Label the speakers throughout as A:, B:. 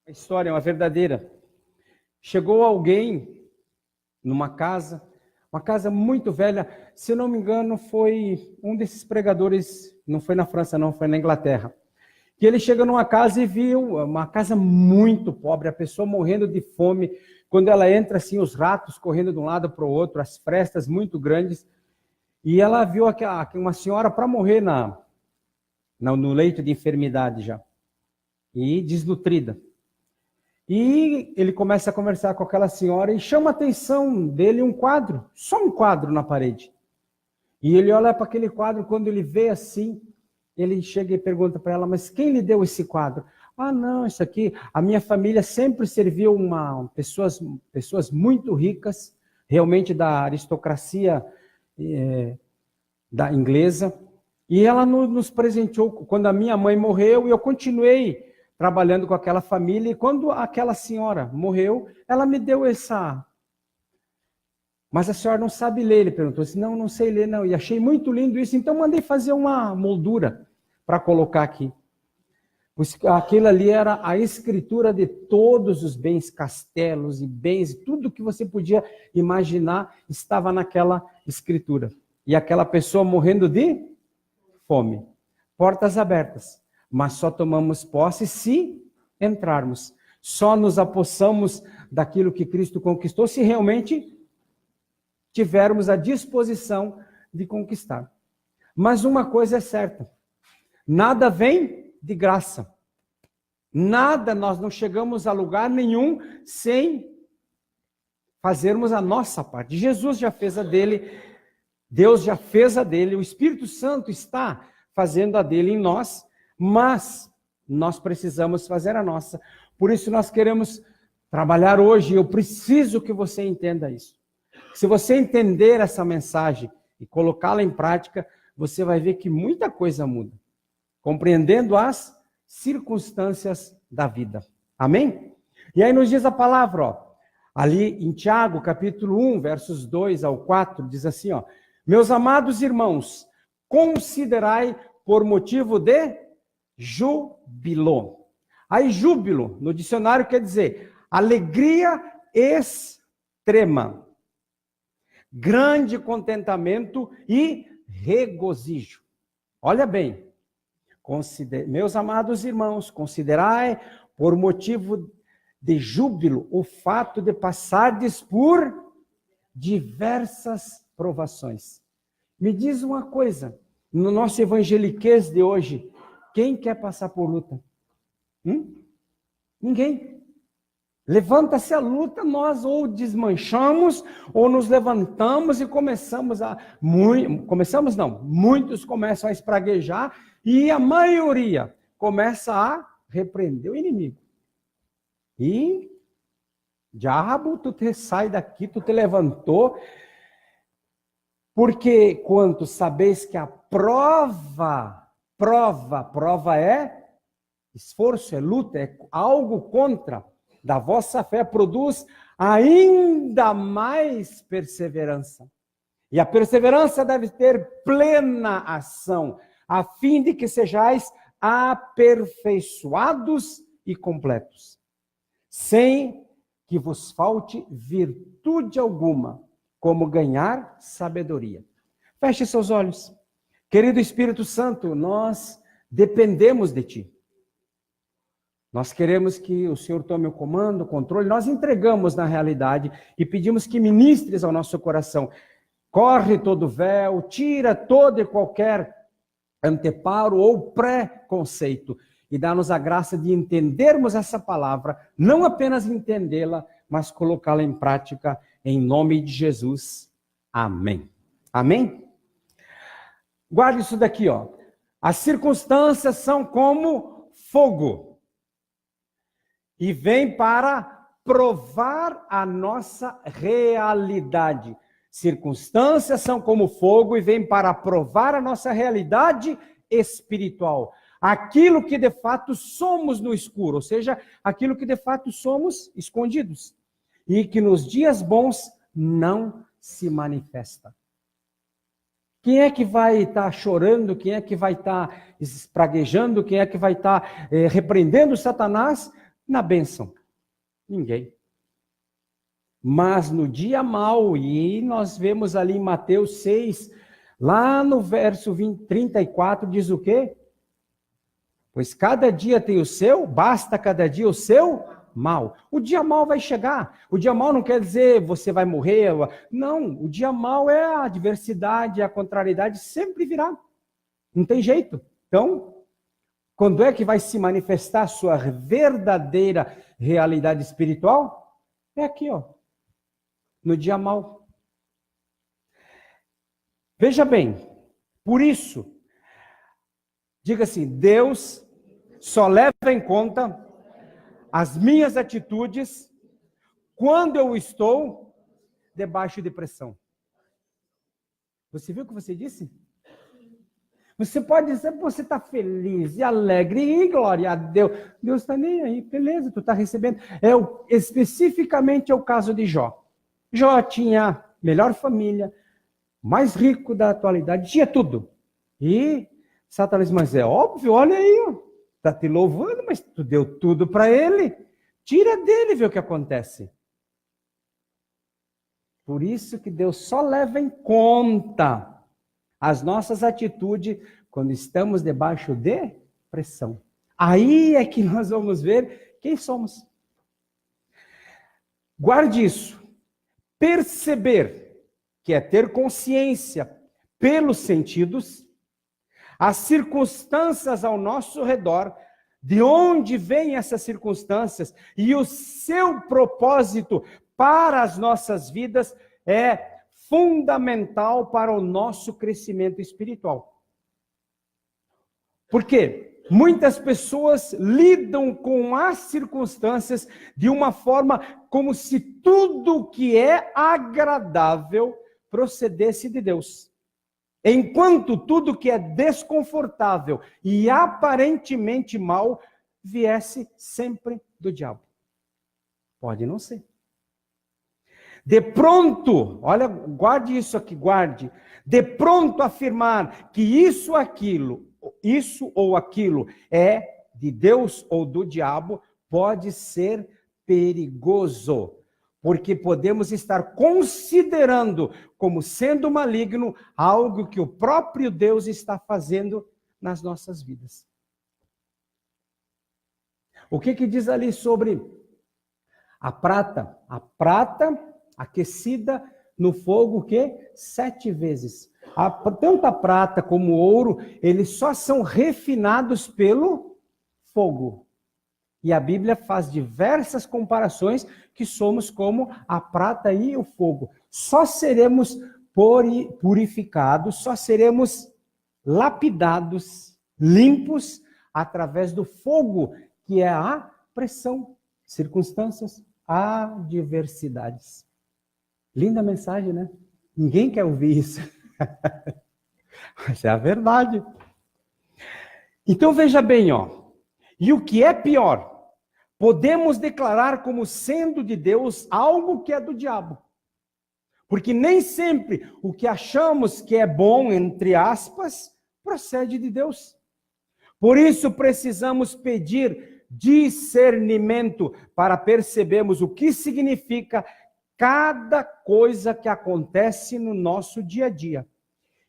A: A história é uma verdadeira. Chegou alguém numa casa, uma casa muito velha, se eu não me engano foi um desses pregadores, não foi na França não, foi na Inglaterra, que ele chega numa casa e viu uma casa muito pobre, a pessoa morrendo de fome, quando ela entra assim, os ratos correndo de um lado para o outro, as frestas muito grandes, e ela viu uma senhora para morrer no leito de enfermidade já, e desnutrida. E ele começa a conversar com aquela senhora e chama a atenção dele um quadro, só um quadro na parede. E ele olha para aquele quadro, quando ele vê assim, ele chega e pergunta para ela, mas quem lhe deu esse quadro? Ah, não, isso aqui, a minha família sempre serviu pessoas muito ricas, realmente da aristocracia da inglesa, e ela nos presenteou quando a minha mãe morreu, e eu continuei trabalhando com aquela família, e quando aquela senhora morreu, ela me deu essa... Mas a senhora não sabe ler, ele perguntou assim, não sei ler não, e achei muito lindo isso, então mandei fazer uma moldura para colocar aqui. Aquilo ali era a escritura de todos os bens, castelos e bens, tudo que você podia imaginar estava naquela escritura. E aquela pessoa morrendo de fome, portas abertas. Mas só tomamos posse se entrarmos. Só nos apossamos daquilo que Cristo conquistou se realmente tivermos a disposição de conquistar. Mas uma coisa é certa, nada vem de graça. Nada, nós não chegamos a lugar nenhum sem fazermos a nossa parte. Jesus já fez a dele, Deus já fez a dele, o Espírito Santo está fazendo a dele em nós, mas nós precisamos fazer a nossa. Por isso nós queremos trabalhar hoje, eu preciso que você entenda isso. Se você entender essa mensagem e colocá-la em prática, você vai ver que muita coisa muda. Compreendendo as circunstâncias da vida. Amém? E aí nos diz a palavra, ó, ali em Tiago, capítulo 1, versos 2 ao 4, diz assim, ó, meus amados irmãos, considerai por motivo de júbilo. Aí júbilo, no dicionário quer dizer alegria extrema, grande contentamento e regozijo. Olha bem, meus amados irmãos, considerai por motivo de júbilo o fato de passardes por diversas provações. Me diz uma coisa, no nosso evangeliquez de hoje, quem quer passar por luta? Ninguém. Levanta-se a luta, nós ou desmanchamos, ou nos levantamos e muitos começam a espraguejar, e a maioria começa a repreender o inimigo. E, diabo, tu te sai daqui, tu te levantou, porque quanto sabeis que a prova é esforço, é luta, é algo contra da vossa fé, produz ainda mais perseverança. E a perseverança deve ter plena ação, a fim de que sejais aperfeiçoados e completos, sem que vos falte virtude alguma, como ganhar sabedoria. Feche seus olhos. Querido Espírito Santo, nós dependemos de Ti. Nós queremos que o Senhor tome o comando, o controle. Nós entregamos na realidade e pedimos que ministres ao nosso coração. Corre todo véu, tira todo e qualquer anteparo ou pré-conceito e dá-nos a graça de entendermos essa palavra, não apenas entendê-la, mas colocá-la em prática em nome de Jesus. Amém. Amém? Guarde isso daqui, ó. As circunstâncias são como fogo e vêm para provar a nossa realidade. Circunstâncias são como fogo e vêm para provar a nossa realidade espiritual. Aquilo que de fato somos no escuro, ou seja, aquilo que de fato somos escondidos. E que nos dias bons não se manifesta. Quem é que vai estar chorando? Quem é que vai estar espraguejando? Quem é que vai estar repreendendo Satanás? na bênção? Ninguém. Mas no dia mau, e nós vemos ali em Mateus 6, lá no verso 34, diz o quê? Pois cada dia tem o seu, basta cada dia o seu mal. O dia mau vai chegar. O dia mau não quer dizer você vai morrer. Não, o dia mau é a adversidade, a contrariedade sempre virá. Não tem jeito. Então, quando é que vai se manifestar a sua verdadeira realidade espiritual? É aqui, ó. No dia mau. Veja bem, por isso, diga assim, Deus só leva em conta as minhas atitudes quando eu estou debaixo de pressão. Você viu o que você disse? Você pode dizer que você está feliz e alegre, e glória a Deus. Deus está nem aí, beleza, tu está recebendo. Especificamente é o caso de Jó. Jó tinha melhor família, mais rico da atualidade, tinha tudo. E Satanás, mas é óbvio, olha aí, está te louvando, mas tu deu tudo para ele. Tira dele e vê o que acontece. Por isso que Deus só leva em conta as nossas atitudes quando estamos debaixo de pressão. Aí é que nós vamos ver quem somos. Guarde isso. Perceber, que é ter consciência pelos sentidos, as circunstâncias ao nosso redor, de onde vêm essas circunstâncias e o seu propósito para as nossas vidas é fundamental para o nosso crescimento espiritual. Por quê? Muitas pessoas lidam com as circunstâncias de uma forma como se tudo que é agradável procedesse de Deus. Enquanto tudo que é desconfortável e aparentemente mal viesse sempre do diabo. Pode não ser. De pronto, olha, guarde isso aqui, guarde. De pronto afirmar que isso ou aquilo é de Deus ou do diabo, pode ser perigoso. Porque podemos estar considerando como sendo maligno algo que o próprio Deus está fazendo nas nossas vidas. O que diz ali sobre a prata? A prata aquecida no fogo, o quê? 7 vezes. Tanto a prata como o ouro, eles só são refinados pelo fogo. E a Bíblia faz diversas comparações que somos como a prata e o fogo. Só seremos purificados, só seremos lapidados, limpos, através do fogo, que é a pressão, circunstâncias, adversidades. Linda mensagem, né? Ninguém quer ouvir isso. Mas é a verdade. Então veja bem, ó. E o que é pior? Podemos declarar como sendo de Deus algo que é do diabo. Porque nem sempre o que achamos que é bom, entre aspas, procede de Deus. Por isso precisamos pedir discernimento para percebermos o que significa cada coisa que acontece no nosso dia a dia.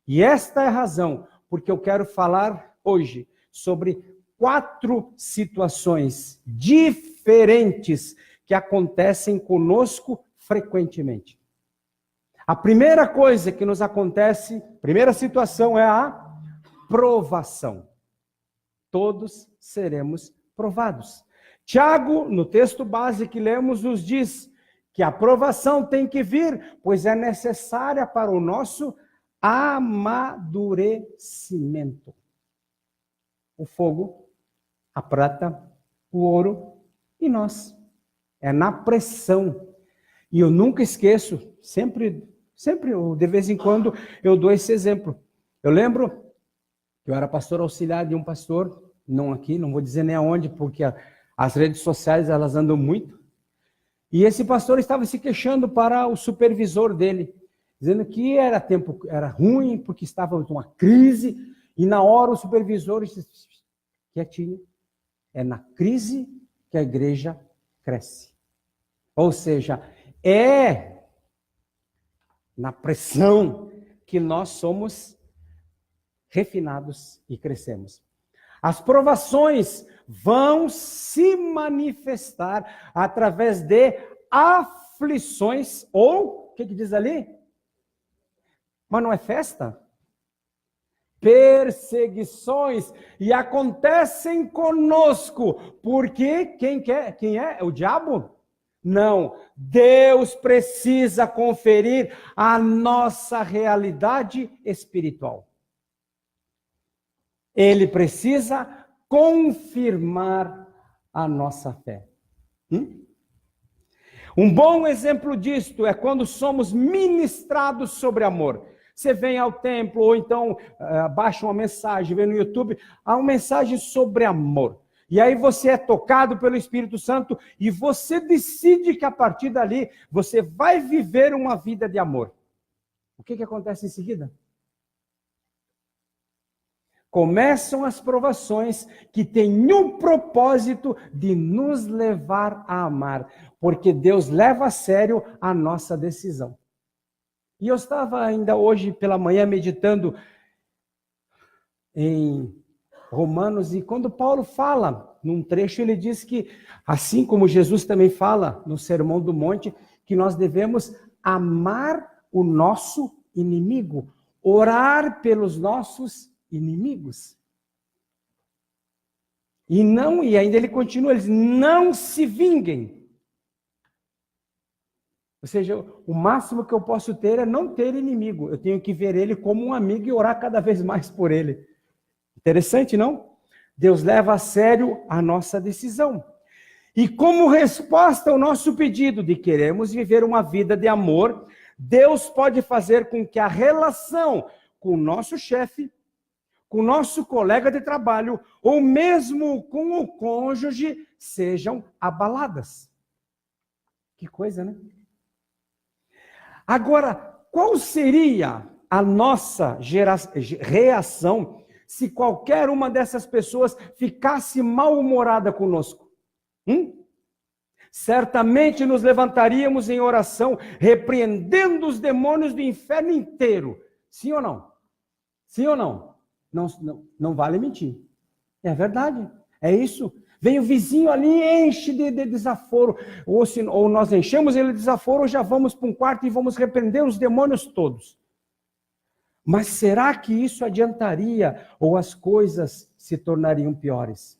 A: E esta é a razão porque eu quero falar hoje sobre 4 situações diferentes que acontecem conosco frequentemente. A primeira coisa que nos acontece, primeira situação é a provação. Todos seremos provados. Tiago, no texto base que lemos, nos diz que a provação tem que vir, pois é necessária para o nosso amadurecimento. O fogo, a prata, o ouro e nós. É na pressão. E eu nunca esqueço, sempre, de vez em quando, eu dou esse exemplo. Eu lembro que eu era pastor auxiliar de um pastor, não aqui, não vou dizer nem aonde, porque as redes sociais, elas andam muito. E esse pastor estava se queixando para o supervisor dele, dizendo que era ruim, porque estava numa crise, e na hora o supervisor disse, quietinho, é na crise que a igreja cresce. Ou seja, é na pressão que nós somos refinados e crescemos. As provações vão se manifestar através de aflições, ou, o que diz ali? Mas não é festa? Perseguições, e acontecem conosco, porque quem é? O diabo? Não, Deus precisa conferir a nossa realidade espiritual. Ele precisa confirmar a nossa fé. Um bom exemplo disto é quando somos ministrados sobre amor. Você vem ao templo, ou então baixa uma mensagem, vem no YouTube, há uma mensagem sobre amor. E aí você é tocado pelo Espírito Santo e você decide que a partir dali você vai viver uma vida de amor. O que acontece em seguida? Começam as provações que têm o propósito de nos levar a amar, porque Deus leva a sério a nossa decisão. E eu estava ainda hoje pela manhã meditando em Romanos, e quando Paulo fala, num trecho, ele diz que, assim como Jesus também fala no Sermão do Monte, que nós devemos amar o nosso inimigo, orar pelos nossos inimigos. E ainda ele continua, eles não se vinguem. Ou seja, o máximo que eu posso ter é não ter inimigo. Eu tenho que ver ele como um amigo e orar cada vez mais por ele. Interessante, não? Deus leva a sério a nossa decisão. E como resposta ao nosso pedido de queremos viver uma vida de amor, Deus pode fazer com que a relação com o nosso chefe, com o nosso colega de trabalho, ou mesmo com o cônjuge, sejam abaladas. Que coisa, né? Agora, qual seria a nossa reação se qualquer uma dessas pessoas ficasse mal-humorada conosco? Certamente nos levantaríamos em oração, repreendendo os demônios do inferno inteiro. Sim ou não? Sim ou não? Não vale mentir. É verdade. É isso. Vem o vizinho ali e enche de desaforo. Ou nós enchemos ele de desaforo, ou já vamos para um quarto e vamos repreender os demônios todos. Mas será que isso adiantaria ou as coisas se tornariam piores?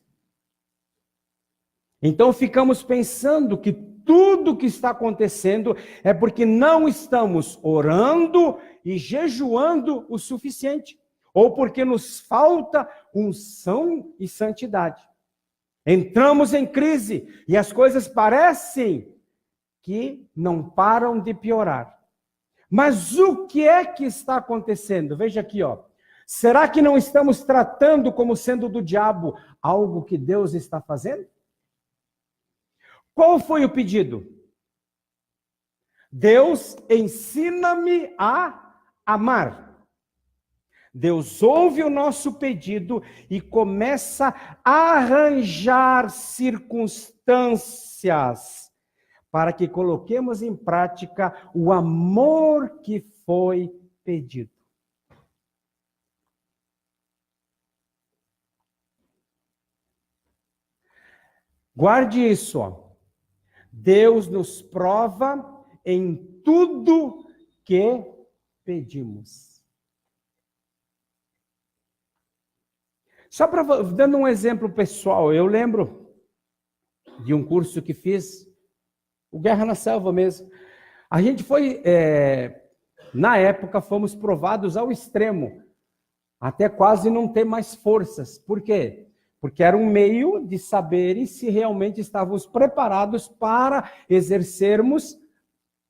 A: Então ficamos pensando que tudo que está acontecendo é porque não estamos orando e jejuando o suficiente, ou porque nos falta unção e santidade. Entramos em crise e as coisas parecem que não param de piorar. Mas o que é que está acontecendo? Veja aqui, ó. Será que não estamos tratando como sendo do diabo algo que Deus está fazendo? Qual foi o pedido? Deus, ensina-me a amar. Deus ouve o nosso pedido e começa a arranjar circunstâncias para que coloquemos em prática o amor que foi pedido. Guarde isso, ó. Deus nos prova em tudo que pedimos. Só dando um exemplo pessoal, eu lembro de um curso que fiz, o Guerra na Selva mesmo. A gente foi, na época, fomos provados ao extremo, até quase não ter mais forças. Por quê? Porque era um meio de saberem se realmente estávamos preparados para exercermos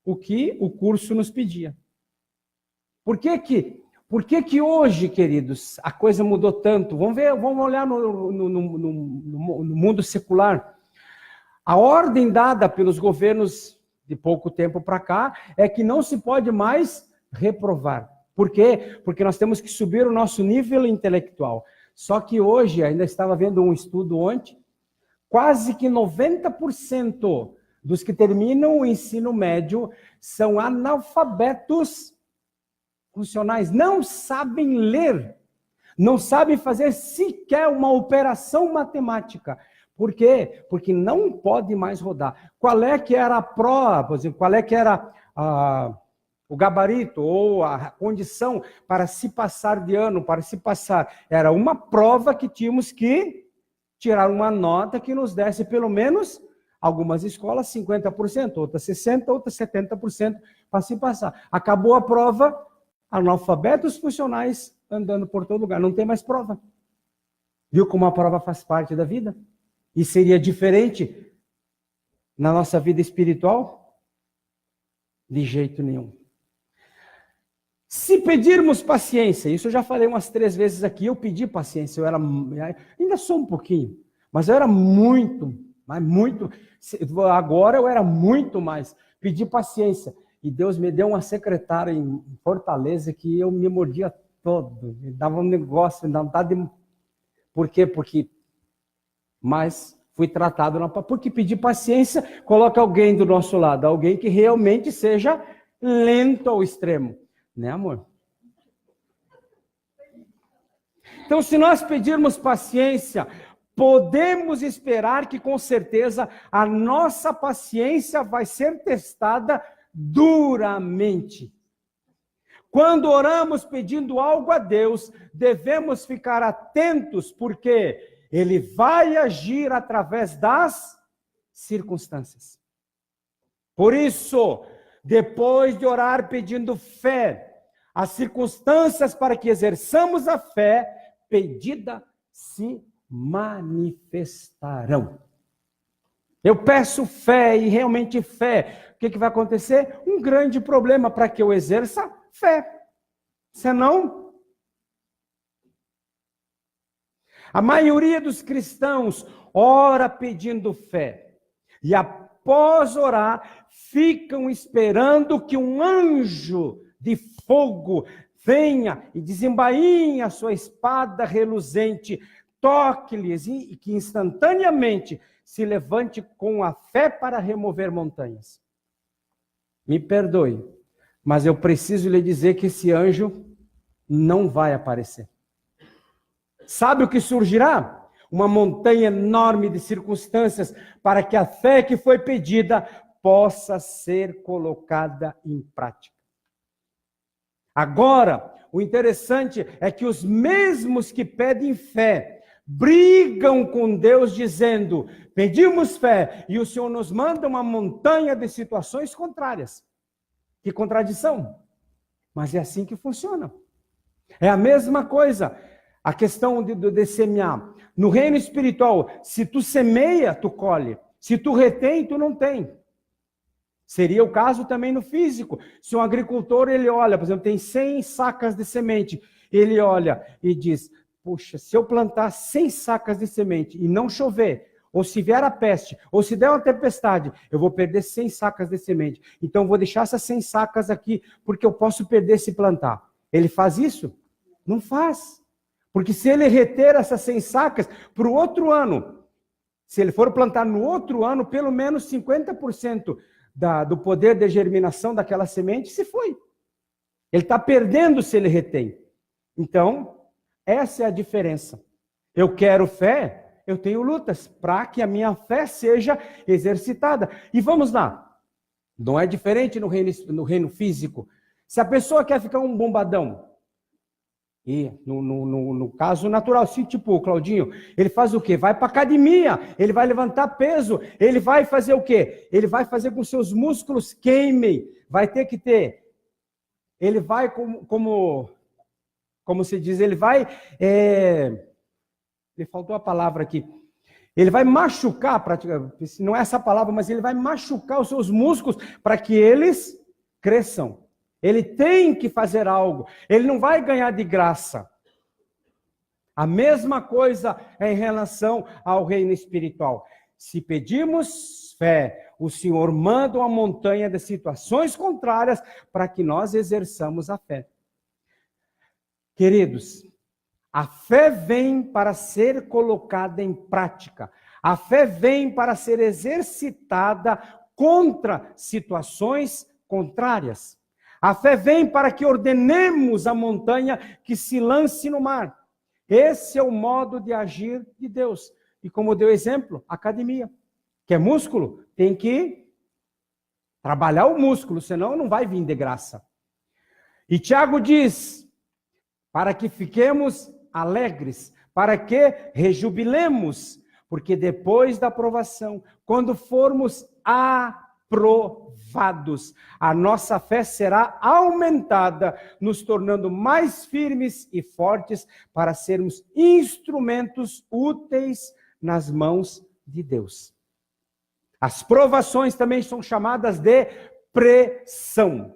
A: o que o curso nos pedia. Por que que hoje, queridos, a coisa mudou tanto? Vamos olhar no mundo secular. A ordem dada pelos governos de pouco tempo para cá é que não se pode mais reprovar. Por quê? Porque nós temos que subir o nosso nível intelectual. Só que hoje, ainda estava vendo um estudo ontem, quase que 90% dos que terminam o ensino médio são analfabetos funcionais, não sabem ler, não sabem fazer sequer uma operação matemática. Por quê? Porque não pode mais rodar. Qual é que era a prova, por exemplo, qual é que era o gabarito ou a condição para se passar de ano, para se passar? Era uma prova que tínhamos que tirar uma nota que nos desse pelo menos, algumas escolas 50%, outras 60%, outras 70% para se passar. Acabou a prova, analfabetos funcionais andando por todo lugar. Não tem mais prova. Viu como a prova faz parte da vida? E seria diferente na nossa vida espiritual? De jeito nenhum. Se pedirmos paciência, isso eu já falei umas 3 vezes aqui, eu pedi paciência, ainda sou um pouquinho, mas eu era muito, agora eu era muito mais, pedi paciência. E Deus me deu uma secretária em Fortaleza que eu me mordia todo, me dava um negócio, me dava vontade de... Por quê? Mas fui tratado, porque pedi paciência, coloca alguém do nosso lado, alguém que realmente seja lento ao extremo. Né, amor? Então, se nós pedirmos paciência, podemos esperar que, com certeza, a nossa paciência vai ser testada duramente. Quando oramos pedindo algo a Deus, devemos ficar atentos, porque Ele vai agir através das circunstâncias. Por isso, depois de orar pedindo fé, as circunstâncias para que exerçamos a fé pedida se manifestarão. Eu peço fé e realmente fé. O que vai acontecer? Um grande problema para que eu exerça fé. Senão, a maioria dos cristãos ora pedindo fé. E após orar, ficam esperando que um anjo de fogo venha e desembainhe a sua espada reluzente, toque-lhes e que instantaneamente se levante com a fé para remover montanhas. Me perdoe, mas eu preciso lhe dizer que esse anjo não vai aparecer. Sabe o que surgirá? Uma montanha enorme de circunstâncias para que a fé que foi pedida possa ser colocada em prática. Agora, o interessante é que os mesmos que pedem fé brigam com Deus dizendo: pedimos fé e o Senhor nos manda uma montanha de situações contrárias. Que contradição! Mas é assim que funciona. É a mesma coisa, a questão de semear. No reino espiritual, se tu semeia, tu colhe. Se tu retém, tu não tem. Seria o caso também no físico. Se um agricultor, ele olha, por exemplo, tem 100 sacas de semente, ele olha e diz: puxa, se eu plantar 100 sacas de semente e não chover, ou se vier a peste, ou se der uma tempestade, eu vou perder 100 sacas de semente. Então eu vou deixar essas 100 sacas aqui, porque eu posso perder se plantar. Ele faz isso? Não faz. Porque se ele reter essas 100 sacas para o outro ano, se ele for plantar no outro ano, pelo menos 50% do poder de germinação daquela semente se foi. Ele está perdendo se ele retém. Então, essa é a diferença. Eu quero fé, eu tenho lutas para que a minha fé seja exercitada. E vamos lá. Não é diferente no reino físico. Se a pessoa quer ficar um bombadão, e no caso natural, assim, tipo o Claudinho, ele faz o quê? Vai para academia, ele vai levantar peso, ele vai fazer o quê? Ele vai fazer com que seus músculos queimem, vai ter que ter, ele vai como se diz, ele vai, me faltou a palavra aqui, ele vai machucar, praticamente, não é essa palavra, mas ele vai machucar os seus músculos para que eles cresçam. Ele tem que fazer algo. Ele não vai ganhar de graça. A mesma coisa é em relação ao reino espiritual. Se pedimos fé, o Senhor manda uma montanha de situações contrárias para que nós exerçamos a fé. Queridos, a fé vem para ser colocada em prática. A fé vem para ser exercitada contra situações contrárias. A fé vem para que ordenemos a montanha que se lance no mar. Esse é o modo de agir de Deus. E como deu exemplo, academia. Quer músculo? Tem que trabalhar o músculo, senão não vai vir de graça. E Tiago diz, para que fiquemos alegres, para que rejubilemos, porque depois da provação, quando formos aprovados, a nossa fé será aumentada, nos tornando mais firmes e fortes para sermos instrumentos úteis nas mãos de Deus. As provações também são chamadas de pressão.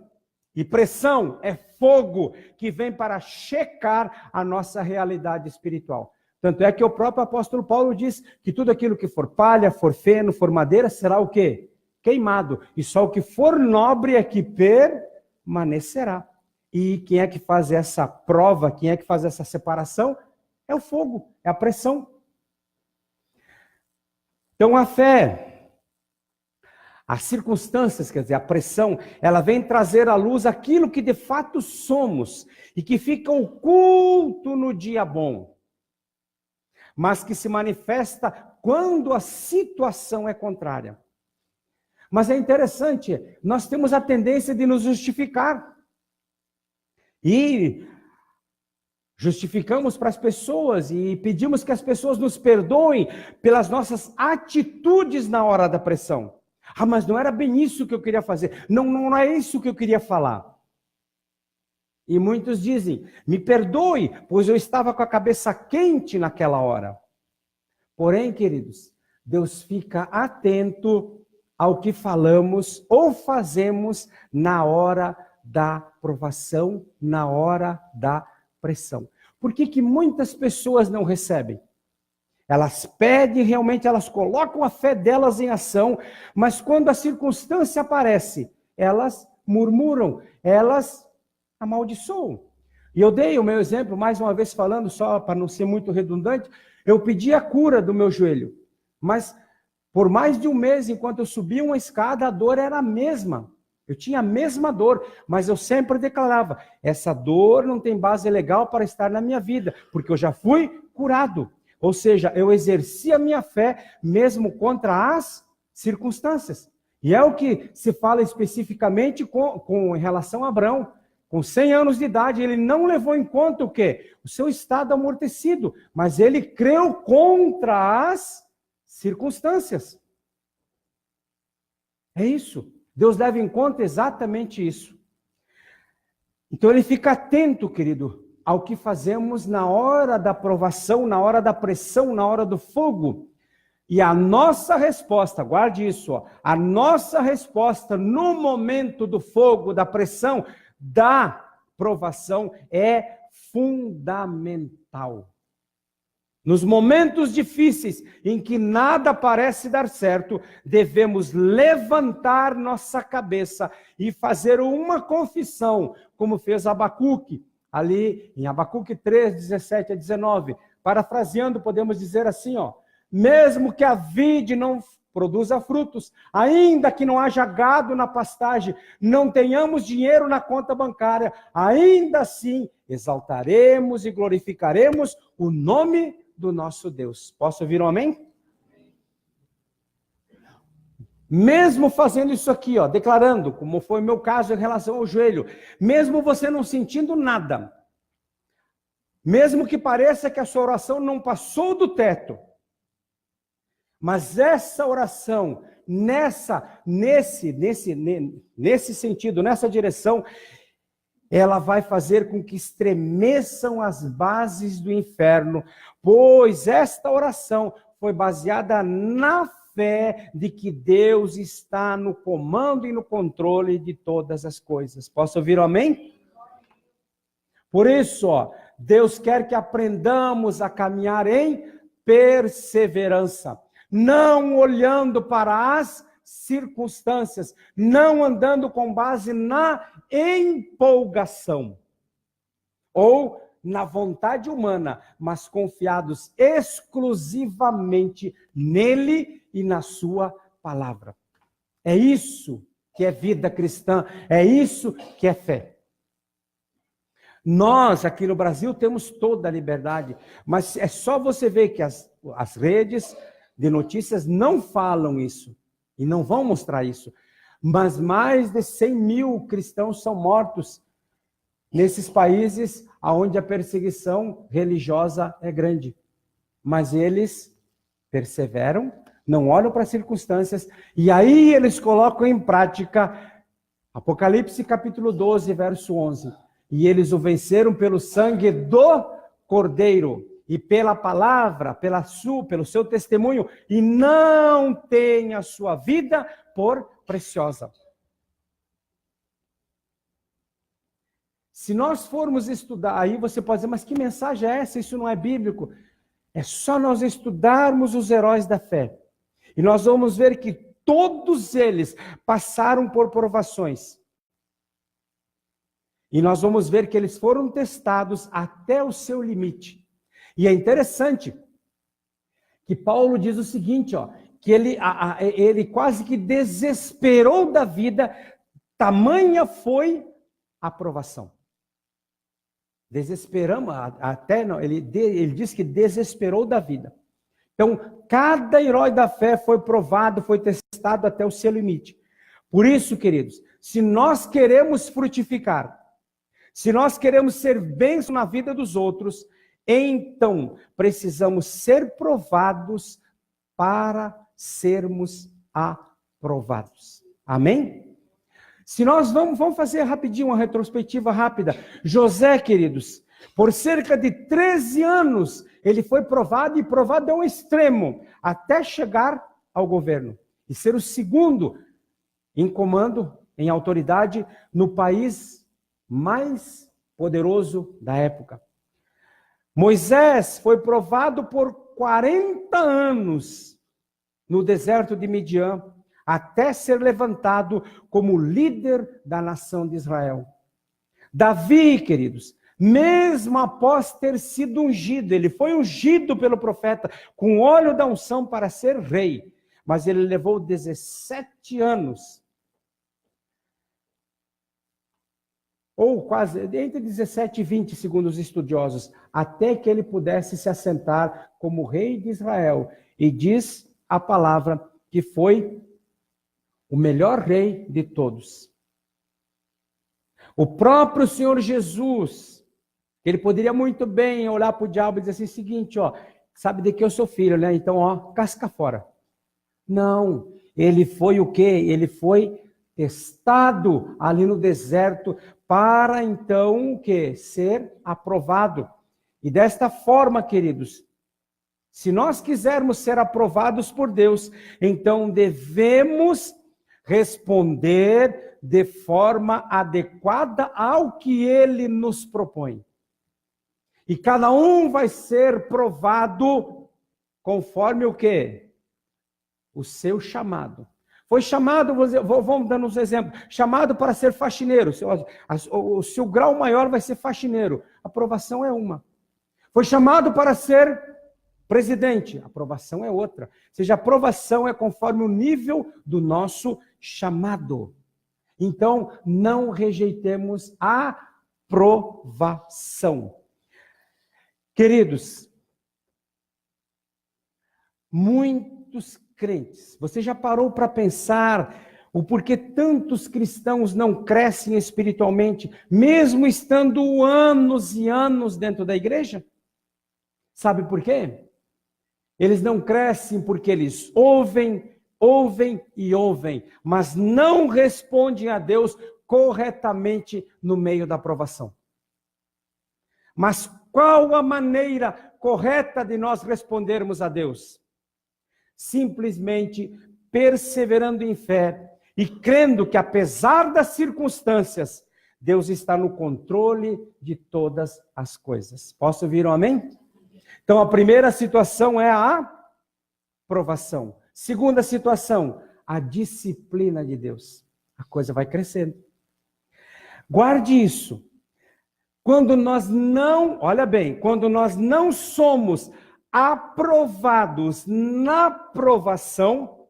A: E pressão é fogo que vem para checar a nossa realidade espiritual. Tanto é que o próprio apóstolo Paulo diz que tudo aquilo que for palha, for feno, for madeira, será o quê? Queimado. E só o que for nobre é que permanecerá. E quem é que faz essa prova, quem é que faz essa separação? É o fogo, é a pressão. Então a fé, as circunstâncias, quer dizer, a pressão, ela vem trazer à luz aquilo que de fato somos e que fica oculto no dia bom, mas que se manifesta quando a situação é contrária. Mas é interessante, nós temos a tendência de nos justificar. E justificamos para as pessoas e pedimos que as pessoas nos perdoem pelas nossas atitudes na hora da pressão. Ah, mas não era bem isso que eu queria fazer. Não é isso que eu queria falar. E muitos dizem, me perdoe, pois eu estava com a cabeça quente naquela hora. Porém, queridos, Deus fica atento ao que falamos ou fazemos na hora da provação, na hora da pressão. Por que muitas pessoas não recebem? Elas pedem, realmente elas colocam a fé delas em ação, mas quando a circunstância aparece, elas murmuram, elas amaldiçoam. E eu dei o meu exemplo, mais uma vez falando, só para não ser muito redundante, eu pedi a cura do meu joelho, mas por mais de um mês, enquanto eu subia uma escada, a dor era a mesma. Eu tinha a mesma dor, mas eu sempre declarava, essa dor não tem base legal para estar na minha vida, porque eu já fui curado. Ou seja, eu exerci a minha fé mesmo contra as circunstâncias. E é o que se fala especificamente com relação a Abraão. Com 100 anos de idade, ele não levou em conta o quê? O seu estado amortecido, mas ele creu contra as circunstâncias. É isso. Deus leva em conta exatamente isso. Então ele fica atento, querido, ao que fazemos na hora da provação, na hora da pressão, na hora do fogo. E a nossa resposta, guarde isso, ó, a nossa resposta no momento do fogo, da pressão, da provação é fundamental. Nos momentos difíceis, em que nada parece dar certo, devemos levantar nossa cabeça e fazer uma confissão, como fez Abacuque, ali em Abacuque 3, 17 a 19. Parafraseando, podemos dizer assim, ó, mesmo que a vide não produza frutos, ainda que não haja gado na pastagem, não tenhamos dinheiro na conta bancária, ainda assim exaltaremos e glorificaremos o nome do nosso Deus. Posso ouvir um amém? Mesmo fazendo isso aqui, ó, declarando, como foi o meu caso em relação ao joelho, mesmo você não sentindo nada, mesmo que pareça que a sua oração não passou do teto, mas essa oração, nesse sentido, nessa direção, ela vai fazer com que estremeçam as bases do inferno, pois esta oração foi baseada na fé de que Deus está no comando e no controle de todas as coisas. Posso ouvir um amém? Por isso, ó, Deus quer que aprendamos a caminhar em perseverança, não olhando para as circunstâncias, não andando com base na empolgação. Ou na vontade humana, mas confiados exclusivamente nele e na sua palavra. É isso que é vida cristã, é isso que é fé. Nós, aqui no Brasil, temos toda a liberdade, mas é só você ver que as redes de notícias não falam isso, e não vão mostrar isso. Mas mais de 100 mil cristãos são mortos nesses países onde a perseguição religiosa é grande. Mas eles perseveram, não olham para as circunstâncias, e aí eles colocam em prática Apocalipse capítulo 12, verso 11. E eles o venceram pelo sangue do Cordeiro e pela palavra, pelo seu testemunho, e não tem a sua vida por preciosa. Se nós formos estudar, aí você pode dizer, mas que mensagem é essa? Isso não é bíblico. É só nós estudarmos os heróis da fé. E nós vamos ver que todos eles passaram por provações. E nós vamos ver que eles foram testados até o seu limite. E é interessante que Paulo diz o seguinte, que ele quase que desesperou da vida, tamanha foi a provação. Desesperamos, até não, ele diz que desesperou da vida. Então, cada herói da fé foi provado, foi testado até o seu limite. Por isso, queridos, se nós queremos frutificar, se nós queremos ser bênção na vida dos outros, então precisamos ser provados para sermos aprovados. Amém? Se nós vamos fazer rapidinho uma retrospectiva rápida. José, queridos, por cerca de 13 anos, ele foi provado, e provado ao extremo, até chegar ao governo. E ser o segundo em comando, em autoridade, no país mais poderoso da época. Moisés foi provado por 40 anos no deserto de Midian, até ser levantado como líder da nação de Israel. Davi, queridos, mesmo após ter sido ungido, ele foi ungido pelo profeta com óleo da unção para ser rei, mas ele levou 17 anos, ou quase, entre 17 e 20, segundo os estudiosos, até que ele pudesse se assentar como rei de Israel. E diz a palavra que foi o melhor rei de todos. O próprio Senhor Jesus, ele poderia muito bem olhar para o diabo e dizer assim, seguinte, sabe de que eu sou filho, né? Então, casca fora. Não, ele foi o quê? Ele foi testado ali no deserto para então o quê? Ser aprovado. E desta forma, queridos, se nós quisermos ser aprovados por Deus, então devemos responder de forma adequada ao que Ele nos propõe. E cada um vai ser provado conforme o quê? O seu chamado. Foi chamado, vamos dando uns exemplos, chamado para ser faxineiro. O seu grau maior vai ser faxineiro. A aprovação é uma. Foi chamado para ser presidente. A aprovação é outra. Ou seja, a aprovação é conforme o nível do nosso chamado. Então, não rejeitemos a provação. Queridos, muitos crentes, você já parou para pensar o porquê tantos cristãos não crescem espiritualmente, mesmo estando anos e anos dentro da igreja? Sabe por quê? Eles não crescem porque eles ouvem, mas não respondem a Deus corretamente no meio da provação. Mas qual a maneira correta de nós respondermos a Deus? Simplesmente perseverando em fé e crendo que, apesar das circunstâncias, Deus está no controle de todas as coisas. Posso ouvir um amém? Então, a primeira situação é a provação. Segunda situação, a disciplina de Deus. A coisa vai crescendo. Guarde isso. Quando nós não, olha bem, quando nós não somos aprovados na provação,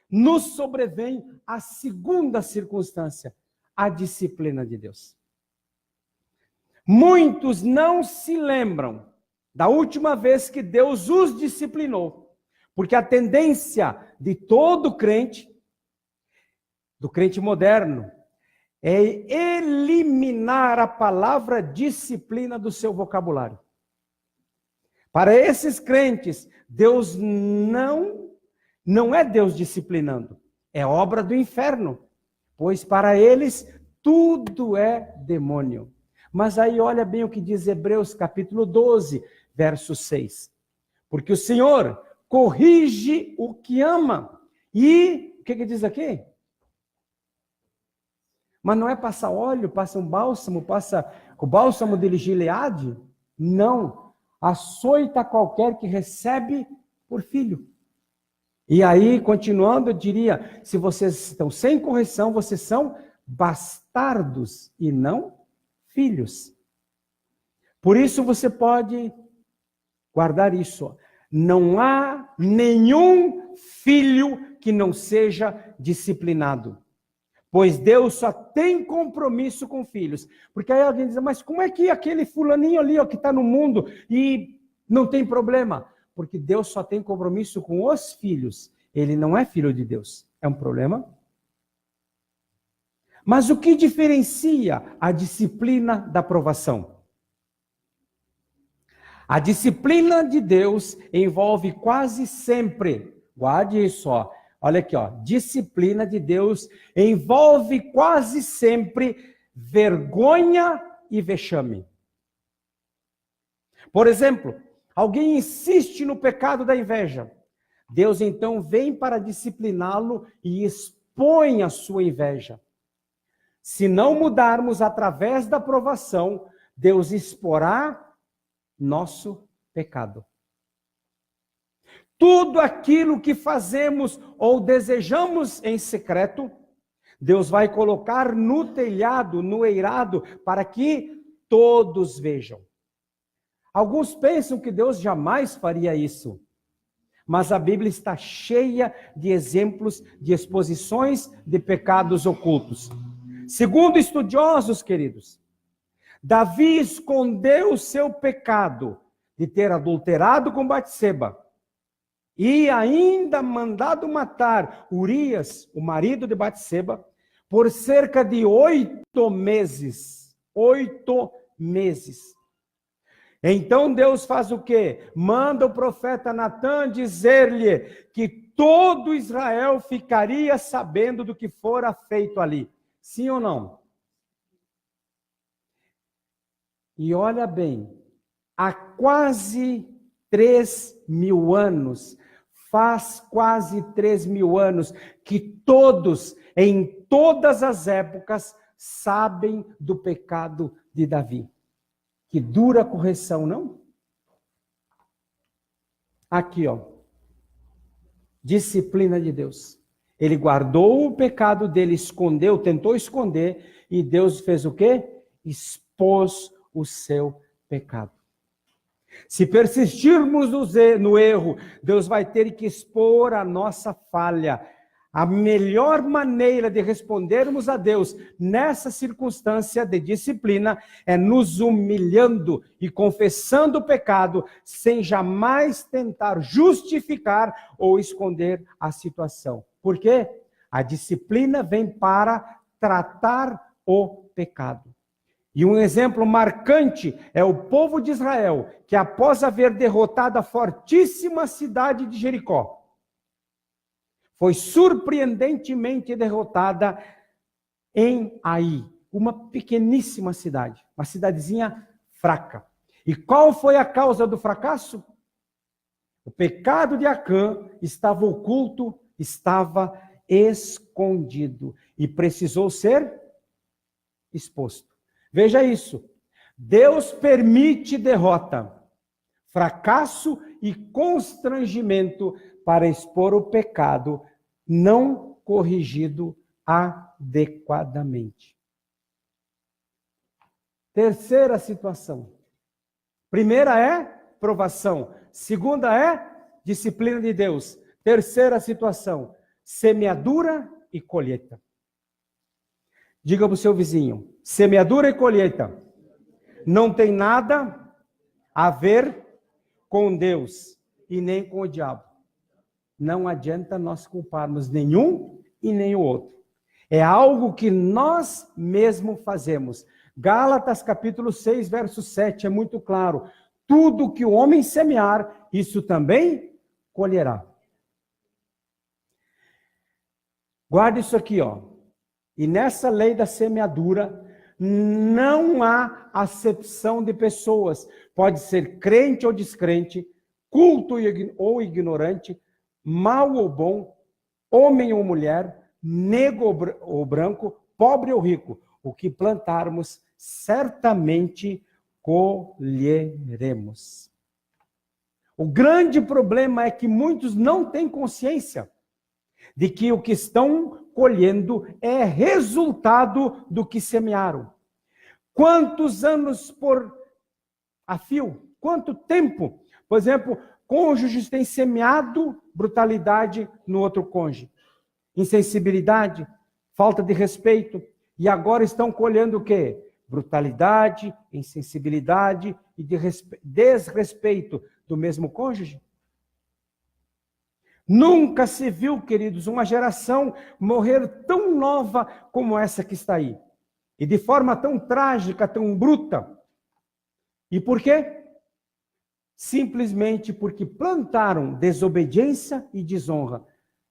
A: nos sobrevém a segunda circunstância, a disciplina de Deus. Muitos não se lembram da última vez que Deus os disciplinou, porque a tendência de todo crente, do crente moderno, é eliminar a palavra disciplina do seu vocabulário. Para esses crentes, Deus não é Deus disciplinando, é obra do inferno, pois para eles tudo é demônio. Mas aí olha bem o que diz Hebreus capítulo 12, verso 6. Porque o Senhor corrige o que ama. E o que diz aqui? Mas não é passar óleo, passa um bálsamo, passa o bálsamo de Gileade? Não. Açoita qualquer que recebe por filho. E aí, continuando, eu diria, se vocês estão sem correção, vocês são bastardos e não filhos. Por isso você pode guardar isso. Não há nenhum filho que não seja disciplinado. Pois Deus só tem compromisso com filhos. Porque aí alguém diz, mas como é que aquele fulaninho ali ó, que está no mundo e não tem problema? Porque Deus só tem compromisso com os filhos. Ele não é filho de Deus. É um problema? Mas o que diferencia a disciplina da provação? A disciplina de Deus envolve quase sempre, guarde isso, ó. Olha aqui, ó, disciplina de Deus envolve quase sempre vergonha e vexame. Por exemplo, alguém insiste no pecado da inveja. Deus então vem para discipliná-lo e expõe a sua inveja. Se não mudarmos através da provação, Deus exporá nosso pecado. Tudo aquilo que fazemos ou desejamos em secreto, Deus vai colocar no telhado, no eirado, para que todos vejam. Alguns pensam que Deus jamais faria isso, mas a Bíblia está cheia de exemplos de exposições de pecados ocultos. Segundo estudiosos, queridos, Davi escondeu o seu pecado de ter adulterado com Batseba e ainda mandado matar Urias, o marido de Batseba, por cerca de 8 meses. 8 meses. Então Deus faz o quê? Manda o profeta Natã dizer-lhe que todo Israel ficaria sabendo do que fora feito ali. Sim ou não? E olha bem, há quase 3.000 anos, faz quase 3.000 anos, que todos, em todas as épocas, sabem do pecado de Davi. Que dura correção, não? Aqui, ó. Disciplina de Deus. Ele guardou o pecado dele, escondeu, tentou esconder, e Deus fez o quê? Expôs o seu pecado. Se persistirmos no erro, Deus vai ter que expor a nossa falha. A melhor maneira de respondermos a Deus nessa circunstância de disciplina é nos humilhando e confessando o pecado, sem jamais tentar justificar ou esconder a situação. Por quê? A disciplina vem para tratar o pecado. E um exemplo marcante é o povo de Israel, que após haver derrotado a fortíssima cidade de Jericó, foi surpreendentemente derrotada em Ai, uma pequeníssima cidade, uma cidadezinha fraca. E qual foi a causa do fracasso? O pecado de Acã estava oculto, estava escondido e precisou ser exposto. Veja isso. Deus permite derrota, fracasso e constrangimento para expor o pecado não corrigido adequadamente. Terceira situação. Primeira é provação. Segunda é disciplina de Deus. Terceira situação, semeadura e colheita. Diga para o seu vizinho, semeadura e colheita não tem nada a ver com Deus e nem com o diabo. Não adianta nós culparmos nenhum e nem o outro. É algo que nós mesmos fazemos. Gálatas capítulo 6, verso 7 é muito claro. Tudo que o homem semear, isso também colherá. Guarde isso aqui, ó. E nessa lei da semeadura, não há acepção de pessoas. Pode ser crente ou descrente, culto ou ignorante, mau ou bom, homem ou mulher, negro ou branco, pobre ou rico. O que plantarmos, certamente colheremos. O grande problema é que muitos não têm consciência de que o que estão colhendo é resultado do que semearam. Quantos anos por a fio? Quanto tempo? Por exemplo, cônjuges têm semeado brutalidade no outro cônjuge. Insensibilidade, falta de respeito. E agora estão colhendo o quê? Brutalidade, insensibilidade e desrespeito do mesmo cônjuge. Nunca se viu, queridos, uma geração morrer tão nova como essa que está aí. E de forma tão trágica, tão bruta. E por quê? Simplesmente porque plantaram desobediência e desonra.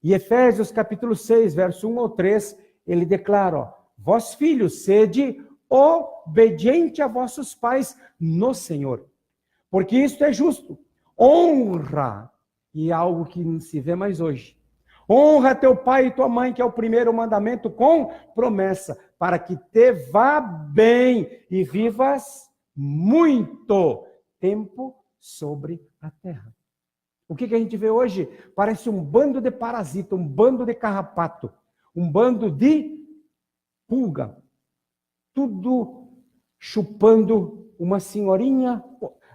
A: E Efésios capítulo 6, verso 1 ao 3, ele declara, ó, vós filhos, sede obediente a vossos pais no Senhor. Porque isto é justo. Honra. E é algo que não se vê mais hoje. Honra teu pai e tua mãe, que é o primeiro mandamento, com promessa, para que te vá bem e vivas muito tempo sobre a terra. O que a gente vê hoje? Parece um bando de parasita, um bando de carrapato, um bando de pulga. Tudo chupando uma senhorinha.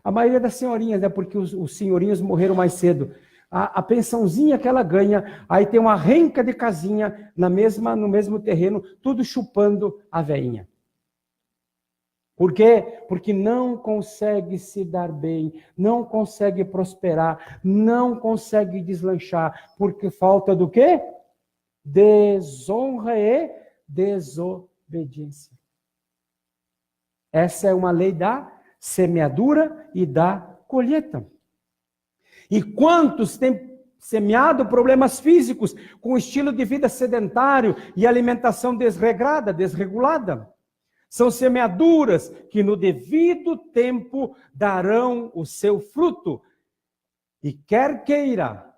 A: A maioria das senhorinhas, né? Porque os senhorinhos morreram mais cedo. A pensãozinha que ela ganha, aí tem uma renca de casinha no mesmo terreno, tudo chupando a veinha. Por quê? Porque não consegue se dar bem, não consegue prosperar, não consegue deslanchar, porque falta do quê? Desonra e desobediência. Essa é uma lei da semeadura e da colheita. E quantos têm semeado problemas físicos com estilo de vida sedentário e alimentação desregrada, desregulada? São semeaduras que no devido tempo darão o seu fruto. E quer queira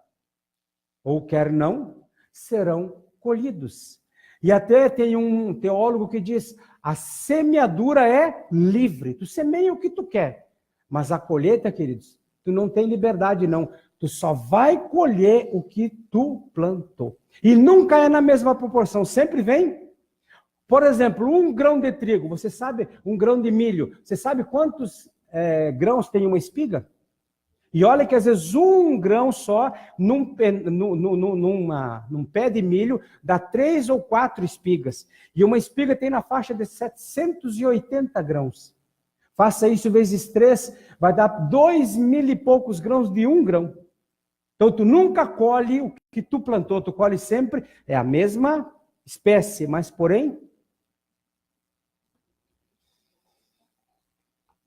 A: ou quer não, serão colhidos. E até tem um teólogo que diz, a semeadura é livre. Tu semeia o que tu quer. Mas a colheita, queridos, tu não tem liberdade, não. Tu só vai colher o que tu plantou. E nunca é na mesma proporção. Sempre vem. Por exemplo, 1 grão de trigo. Você sabe, 1 grão de milho. Você sabe quantos grãos tem uma espiga? E olha que às vezes 1 grão só, num pé de milho, dá 3 ou 4 espigas. E uma espiga tem na faixa de 780 grãos. Faça isso vezes 3, vai dar 2.000 e poucos grãos de 1 grão. Então, tu nunca colhe o que tu plantou, tu colhe sempre, é a mesma espécie, mas porém,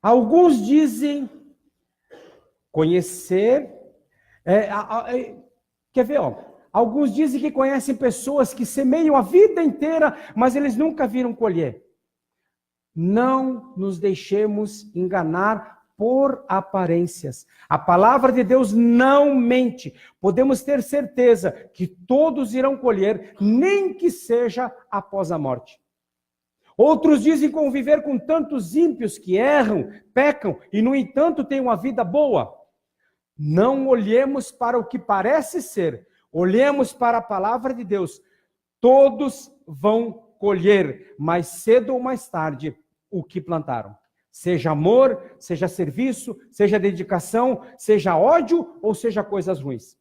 A: alguns dizem conhecer, quer ver, ó, alguns dizem que conhecem pessoas que semeiam a vida inteira, mas eles nunca viram colher. Não nos deixemos enganar por aparências. A palavra de Deus não mente. Podemos ter certeza que todos irão colher, nem que seja após a morte. Outros dizem conviver com tantos ímpios que erram, pecam e, no entanto, têm uma vida boa. Não olhemos para o que parece ser, olhemos para a palavra de Deus. Todos vão colher, mais cedo ou mais tarde, o que plantaram. Seja amor, seja serviço, seja dedicação, seja ódio ou seja coisas ruins.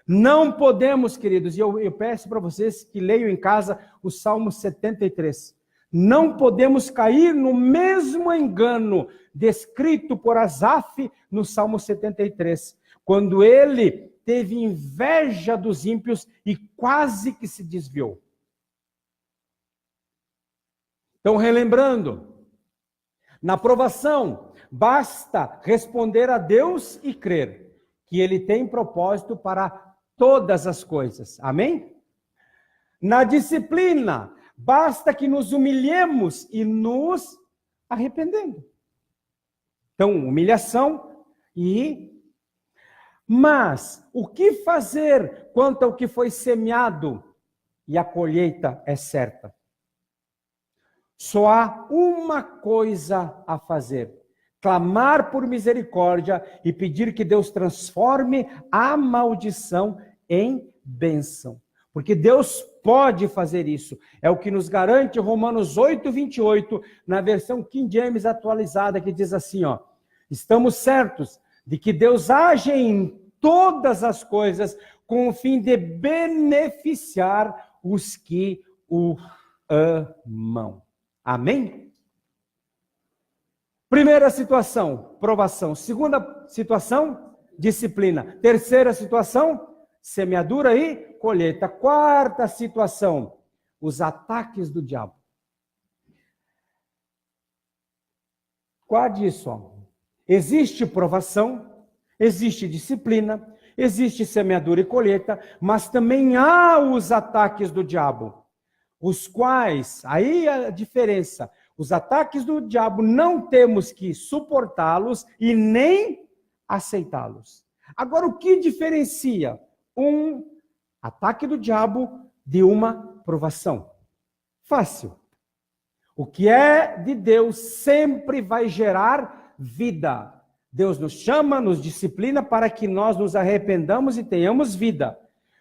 A: Não podemos, queridos, e eu peço para vocês que leiam em casa o Salmo 73. Não podemos cair no mesmo engano descrito por Asaf no Salmo 73, quando ele teve inveja dos ímpios e quase que se desviou. Então, relembrando, na provação, basta responder a Deus e crer que Ele tem propósito para todas as coisas. Amém? Na disciplina, basta que nos humilhemos e nos arrependemos. Então, humilhação Mas, o que fazer quanto ao que foi semeado e a colheita é certa? Só há uma coisa a fazer: clamar por misericórdia e pedir que Deus transforme a maldição em bênção. Porque Deus pode fazer isso. É o que nos garante Romanos 8:28, na versão King James atualizada, que diz assim, ó: estamos certos de que Deus age em todas as coisas com o fim de beneficiar os que o amam. Amém? Primeira situação, provação. Segunda situação, disciplina. Terceira situação, semeadura e colheita. Quarta situação, os ataques do diabo. Guarde isso, ó. Existe provação, existe disciplina, existe semeadura e colheita, mas também há os ataques do diabo. Os quais, aí a diferença, os ataques do diabo não temos que suportá-los e nem aceitá-los. Agora, o que diferencia um ataque do diabo de uma provação? Fácil. O que é de Deus sempre vai gerar vida. Deus nos chama, nos disciplina para que nós nos arrependamos e tenhamos vida.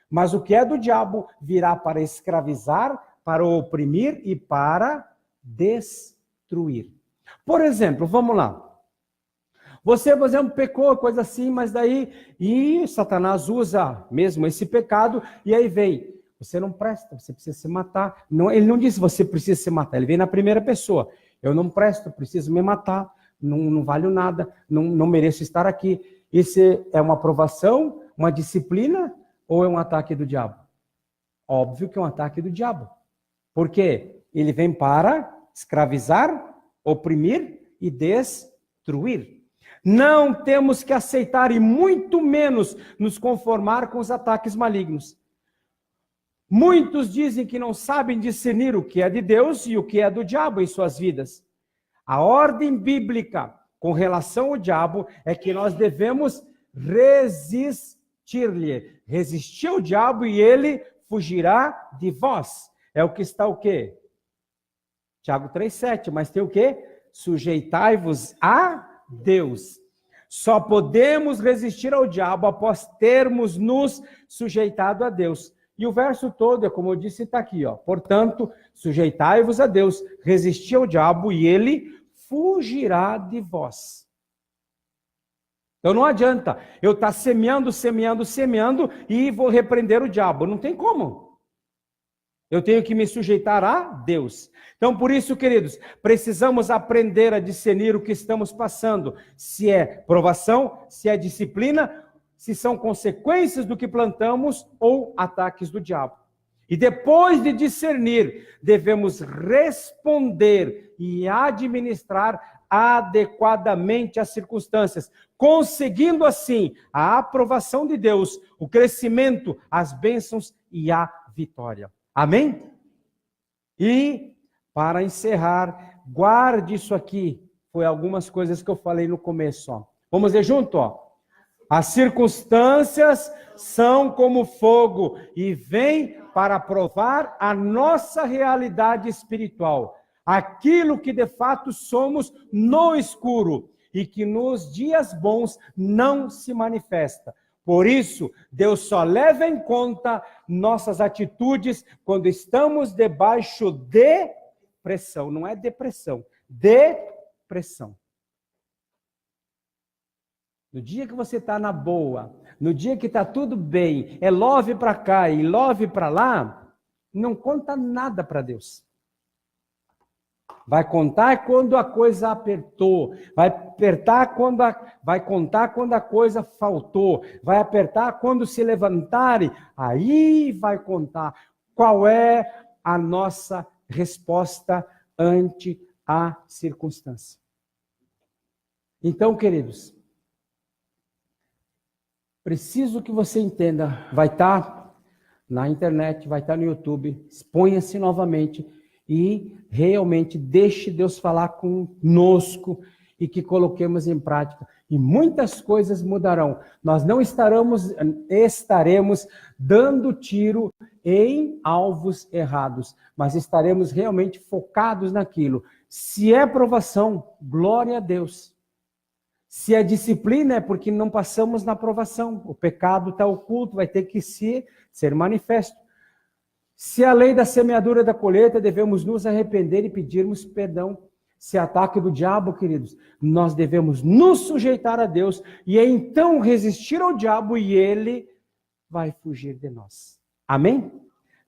A: Mas o que é do diabo virá para escravizar, para oprimir e para destruir. Por exemplo, vamos lá. Você, por exemplo, pecou, coisa assim, mas daí, e Satanás usa mesmo esse pecado, e aí vem, você não presta, você precisa se matar. Não, ele não disse você precisa se matar, ele vem na primeira pessoa. Eu não presto, preciso me matar, não valho nada, não mereço estar aqui. Isso é uma provação, uma disciplina, ou é um ataque do diabo? Óbvio que é um ataque do diabo. Por quê? Ele vem para escravizar, oprimir e destruir. Não temos que aceitar e muito menos nos conformar com os ataques malignos. Muitos dizem que não sabem discernir o que é de Deus e o que é do diabo em suas vidas. A ordem bíblica com relação ao diabo é que nós devemos resistir-lhe. Resistir ao diabo e ele fugirá de vós. É o que está o quê? Tiago 3,7, mas tem o quê? Sujeitai-vos a Deus. Só podemos resistir ao diabo após termos nos sujeitado a Deus. E o verso todo, é como eu disse, está aqui, ó. Portanto, sujeitai-vos a Deus, resisti ao diabo e ele fugirá de vós. Então não adianta eu estar semeando e vou repreender o diabo. Não tem como. Eu tenho que me sujeitar a Deus. Então, por isso, queridos, precisamos aprender a discernir o que estamos passando. Se é provação, se é disciplina, se são consequências do que plantamos ou ataques do diabo. E depois de discernir, devemos responder e administrar adequadamente as circunstâncias, conseguindo assim a aprovação de Deus, o crescimento, as bênçãos e a vitória. Amém? E, para encerrar, guarde isso aqui. Foi algumas coisas que eu falei no começo. Ó. Vamos ver junto? Ó. As circunstâncias são como fogo e vêm para provar a nossa realidade espiritual. Aquilo que de fato somos no escuro e que nos dias bons não se manifesta. Por isso, Deus só leva em conta nossas atitudes quando estamos debaixo de pressão. Não é depressão, depressão. no dia que você está na boa, no dia que está tudo bem, é love para cá e love para lá, não conta nada para Deus. Vai contar quando a coisa apertou, vai contar quando a coisa faltou, vai apertar quando se levantarem, aí vai contar qual é a nossa resposta ante a circunstância. Então, queridos, preciso que você entenda, vai estar na internet, vai estar no YouTube, exponha-se novamente e realmente deixe Deus falar conosco e que coloquemos em prática. E muitas coisas mudarão. Nós não estaremos dando tiro em alvos errados, mas estaremos realmente focados naquilo. Se é provação, glória a Deus. Se é disciplina, é porque não passamos na provação. O pecado está oculto, vai ter que ser manifesto. Se a lei da semeadura e da colheita, devemos nos arrepender e pedirmos perdão. Se ataque do diabo, queridos, nós devemos nos sujeitar a Deus e então resistir ao diabo e ele vai fugir de nós. Amém?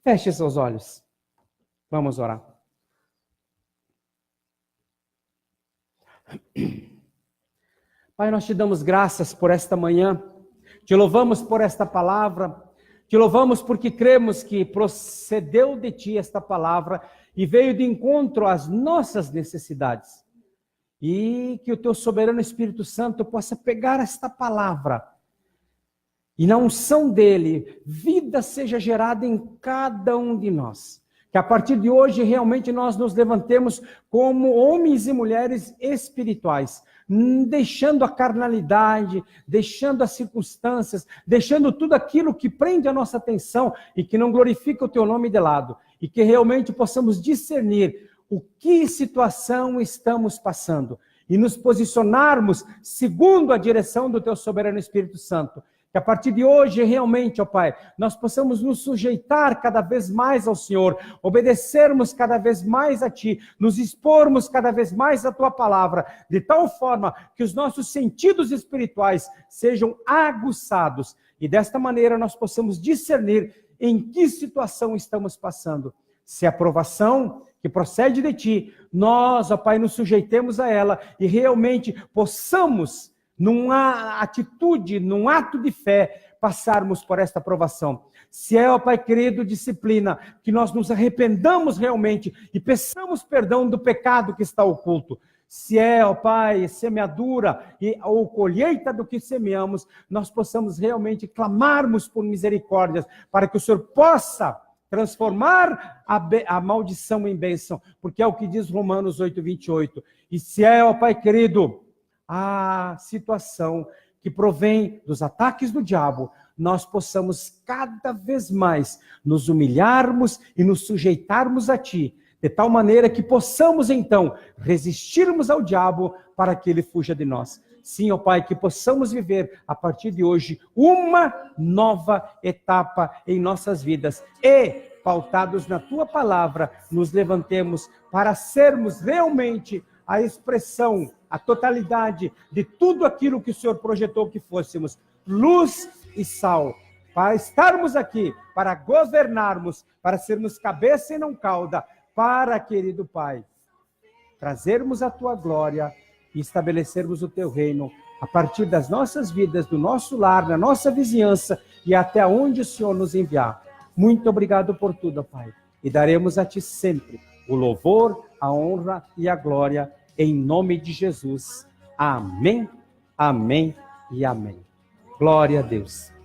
A: Feche seus olhos. Vamos orar. Pai, nós te damos graças por esta manhã, te louvamos por esta palavra, te louvamos porque cremos que procedeu de ti esta palavra e veio de encontro às nossas necessidades. E que o teu soberano Espírito Santo possa pegar esta palavra e na unção dele, vida seja gerada em cada um de nós. Que a partir de hoje realmente nós nos levantemos como homens e mulheres espirituais, deixando a carnalidade, deixando as circunstâncias, deixando tudo aquilo que prende a nossa atenção e que não glorifica o teu nome de lado. E que realmente possamos discernir o que situação estamos passando e nos posicionarmos segundo a direção do teu soberano Espírito Santo. Que a partir de hoje, realmente, ó Pai, nós possamos nos sujeitar cada vez mais ao Senhor, obedecermos cada vez mais a Ti, nos expormos cada vez mais à Tua palavra, de tal forma que os nossos sentidos espirituais sejam aguçados e desta maneira nós possamos discernir em que situação estamos passando. Se a provação que procede de Ti, nós, ó Pai, nos sujeitemos a ela e realmente possamos, numa atitude, num ato de fé, passarmos por esta provação. Se é, ó Pai querido, disciplina, que nós nos arrependamos realmente e peçamos perdão do pecado que está oculto. Se é, ó Pai, semeadura ou colheita do que semeamos, nós possamos realmente clamarmos por misericórdias, para que o Senhor possa transformar a maldição em bênção, porque é o que diz Romanos 8:28. E se é, ó Pai querido, a situação que provém dos ataques do diabo, nós possamos cada vez mais nos humilharmos e nos sujeitarmos a Ti, de tal maneira que possamos então resistirmos ao diabo para que ele fuja de nós. Sim, ó Pai, que possamos viver a partir de hoje uma nova etapa em nossas vidas e, pautados na Tua palavra, nos levantemos para sermos realmente a expressão, a totalidade de tudo aquilo que o Senhor projetou que fôssemos, luz e sal, para estarmos aqui, para governarmos, para sermos cabeça e não cauda, para, querido Pai, trazermos a Tua glória e estabelecermos o Teu reino a partir das nossas vidas, do nosso lar, da nossa vizinhança e até onde o Senhor nos enviar. Muito obrigado por tudo, Pai, e daremos a Ti sempre o louvor, a honra e a glória, em nome de Jesus. Amém, amém e amém. Glória a Deus.